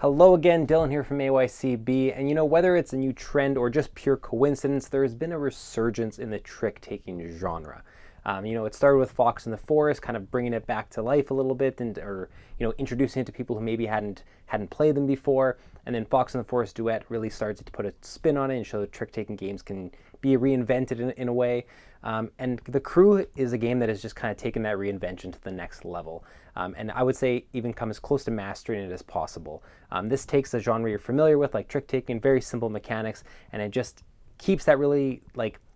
Hello again, Dylan here from AYCB, and whether it's a new trend or just pure coincidence, there has been a resurgence in the trick-taking genre. It started with Fox in the Forest, kind of bringing it back to life a little bit, or introducing it to people who maybe hadn't played them before. And then Fox in the Forest Duet really started to put a spin on it and show that trick-taking games can be reinvented in a way. And The Crew is a game that has just kind of taken that reinvention to the next level. And I would say even come as close to mastering it as possible. This takes a genre you're familiar with, like trick-taking, very simple mechanics, and it just keeps that really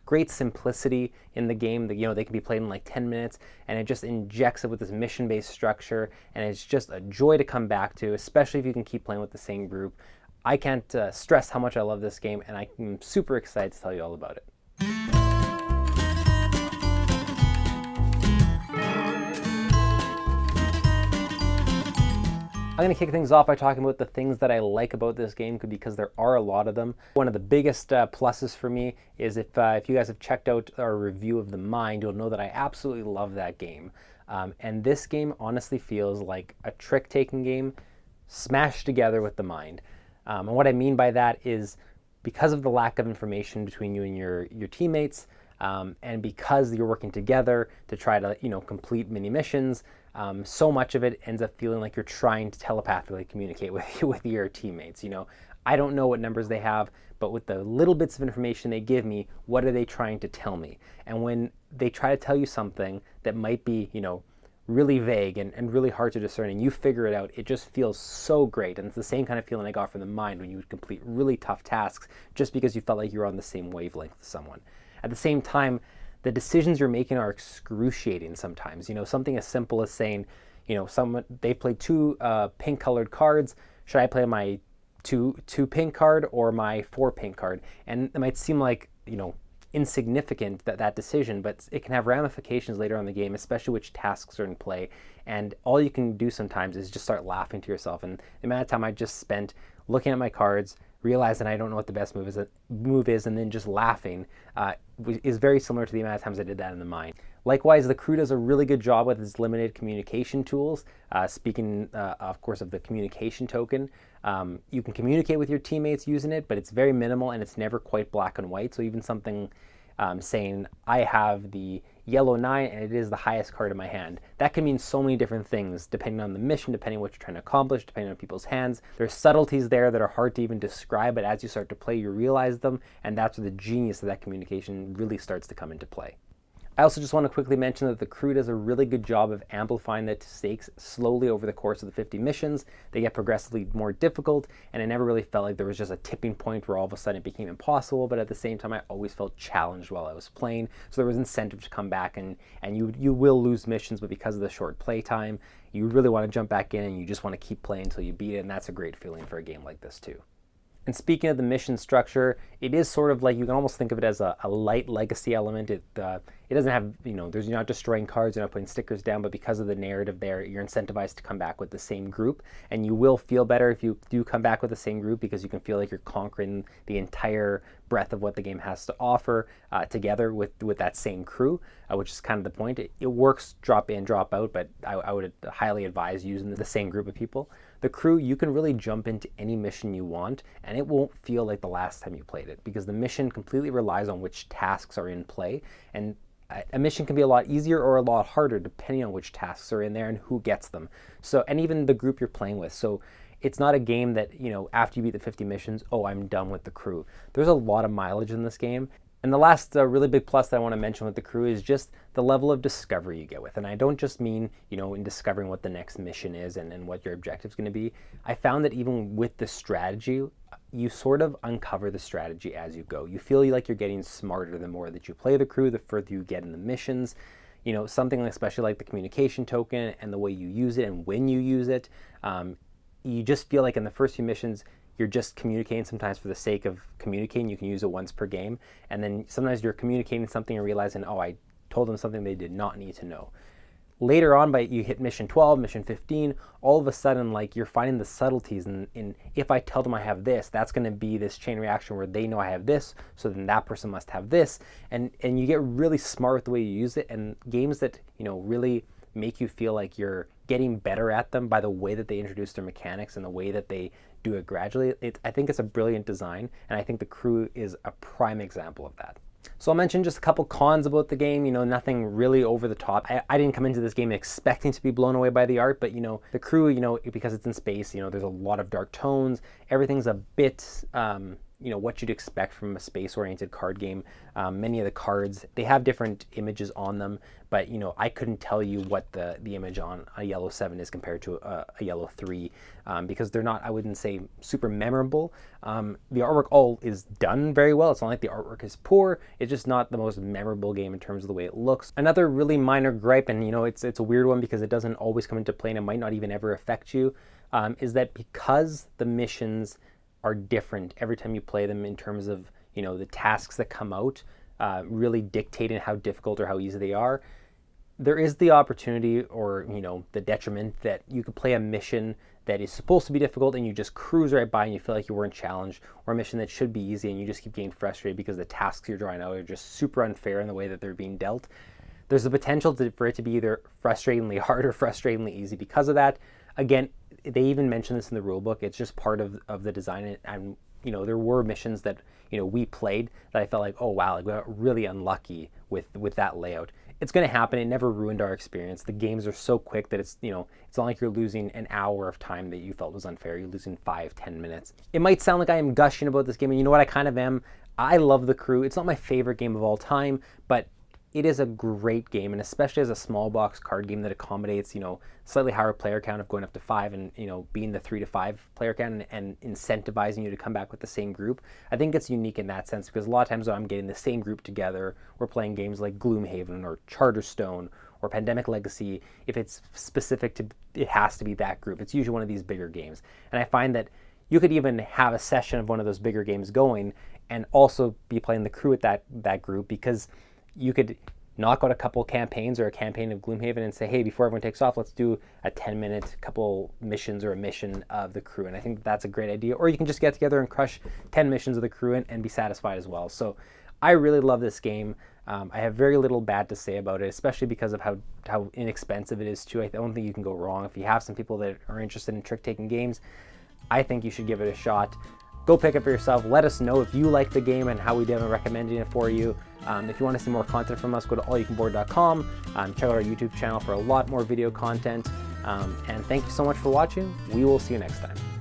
great simplicity in the game that they can be played in like 10 minutes, and it just injects it with this mission-based structure, and it's just a joy to come back to, especially if you can keep playing with the same group. I can't stress how much I love this game, and I'm super excited to tell you all about it. I'm going to kick things off by talking about the things that I like about this game, because there are a lot of them. One of the biggest pluses for me is if you guys have checked out our review of The Mind, you'll know that I absolutely love that game. And this game honestly feels like a trick-taking game smashed together with The Mind. And what I mean by that is because of the lack of information between you and your teammates, and because you're working together to try to complete mini missions, so much of it ends up feeling like you're trying to telepathically communicate with your teammates. I don't know what numbers they have, but with the little bits of information they give me, what are they trying to tell me? And when they try to tell you something that might be really vague and really hard to discern, and you figure it out, it just feels so great. And it's the same kind of feeling I got from The Mind when you would complete really tough tasks just because you felt like you were on the same wavelength with someone. At the same time, the decisions you're making are excruciating sometimes. Something as simple as saying, they played two pink colored cards. Should I play my two pink card or my 4 pink card? And it might seem like, insignificant, that decision, but it can have ramifications later on in the game, especially which tasks are in play. And all you can do sometimes is just start laughing to yourself. And the amount of time I just spent looking at my cards, realizing I don't know what the best move is, and then just laughing is very similar to the amount of times I did that in The Mind. Likewise, The Crew does a really good job with its limited communication tools. Speaking, of course, of the communication token, you can communicate with your teammates using it, but it's very minimal and it's never quite black and white. So even something saying, I have the yellow 9 and it is the highest card in my hand, that can mean so many different things depending on the mission, depending on what you're trying to accomplish, depending on people's hands. There's subtleties there that are hard to even describe, but as you start to play, you realize them, and that's where the genius of that communication really starts to come into play. I also just want to quickly mention that The Crew does a really good job of amplifying the stakes slowly over the course of the 50 missions. They get progressively more difficult, and I never really felt like there was just a tipping point where all of a sudden it became impossible, but at the same time I always felt challenged while I was playing, so there was incentive to come back, and you will lose missions, but because of the short play time, you really want to jump back in and you just want to keep playing until you beat it, and that's a great feeling for a game like this too. And speaking of the mission structure, it is sort of like, you can almost think of it as a light legacy element. It doesn't have, you're not destroying cards, you're not putting stickers down, but because of the narrative there, you're incentivized to come back with the same group. And you will feel better if you do come back with the same group, because you can feel like you're conquering the entire breadth of what the game has to offer together with that same crew, which is kind of the point. It works drop in, drop out, but I would highly advise using the same group of people. The Crew, you can really jump into any mission you want, and it won't feel like the last time you played it, because the mission completely relies on which tasks are in play, and a mission can be a lot easier or a lot harder depending on which tasks are in there and who gets them. So, and even the group you're playing with. So it's not a game that, after you beat the 50 missions, oh, I'm done with The Crew. There's a lot of mileage in this game. And the last really big plus that I want to mention with The Crew is just the level of discovery you get with. And I don't just mean, in discovering what the next mission is and what your objective is going to be. I found that even with the strategy, you sort of uncover the strategy as you go. You feel like you're getting smarter the more that you play The Crew, the further you get in the missions. Something especially like the communication token and the way you use it and when you use it. You just feel like in the first few missions, you're just communicating sometimes for the sake of communicating. You can use it once per game. And then sometimes you're communicating something and realizing, oh, I told them something they did not need to know. Later on, you hit mission 12, mission 15, all of a sudden, you're finding the subtleties in if I tell them I have this, that's going to be this chain reaction where they know I have this, so then that person must have this. And you get really smart with the way you use it. And games that, really make you feel like you're getting better at them by the way that they introduce their mechanics and the way that they do it gradually. I think it's a brilliant design, and I think the crew is a prime example of that. So I'll mention just a couple cons about the game, nothing really over the top. I didn't come into this game expecting to be blown away by the art, but the crew, because it's in space, there's a lot of dark tones. Everything's a bit, what you'd expect from a space-oriented card game. Many of the cards, they have different images on them, but I couldn't tell you what the image on a yellow 7 is compared to a yellow 3, because they're not, I wouldn't say, super memorable. The artwork all is done very well. It's not like the artwork is poor. It's just not the most memorable game in terms of the way it looks. Another really minor gripe, and it's a weird one because it doesn't always come into play and it might not even ever affect you, is that because the missions are different every time you play them in terms of the tasks that come out, really dictating how difficult or how easy they are, there is the opportunity or the detriment that you could play a mission that is supposed to be difficult and you just cruise right by and you feel like you weren't challenged, or a mission that should be easy and you just keep getting frustrated because the tasks you're drawing out are just super unfair in the way that they're being dealt. There's the potential for it to be either frustratingly hard or frustratingly easy because of that. Again, they even mention this in the rulebook. It's just part of the design, and there were missions that we played that I felt like, oh wow, like we got really unlucky with that layout. It's going to happen. It never ruined our experience. The games are so quick that it's it's not like you're losing an hour of time that you felt was unfair. You're losing 5-10 minutes. It might sound like I am gushing about this game, and you know what, I kind of am. I love the crew. It's not my favorite game of all time, but it is a great game, and especially as a small box card game that accommodates, slightly higher player count of going up to 5 and, being the 3 to 5 player count and incentivizing you to come back with the same group. I think it's unique in that sense because a lot of times when I'm getting the same group together, we're playing games like Gloomhaven or Charterstone or Pandemic Legacy. If it's specific to, it has to be that group. It's usually one of these bigger games. And I find that you could even have a session of one of those bigger games going and also be playing the crew with that group, because you could knock out a couple campaigns or a campaign of Gloomhaven and say, hey, before everyone takes off, let's do a 10-minute couple missions or a mission of the crew. And I think that's a great idea. Or you can just get together and crush 10 missions of the crew and be satisfied as well. So I really love this game. I have very little bad to say about it, especially because of how inexpensive it is too. I don't think you can go wrong. If you have some people that are interested in trick-taking games, I think you should give it a shot. Go pick it for yourself. Let us know if you like the game and how we did in recommending it for you. If you want to see more content from us, go to allyoucanboard.com. Check out our YouTube channel for a lot more video content. And thank you so much for watching. We will see you next time.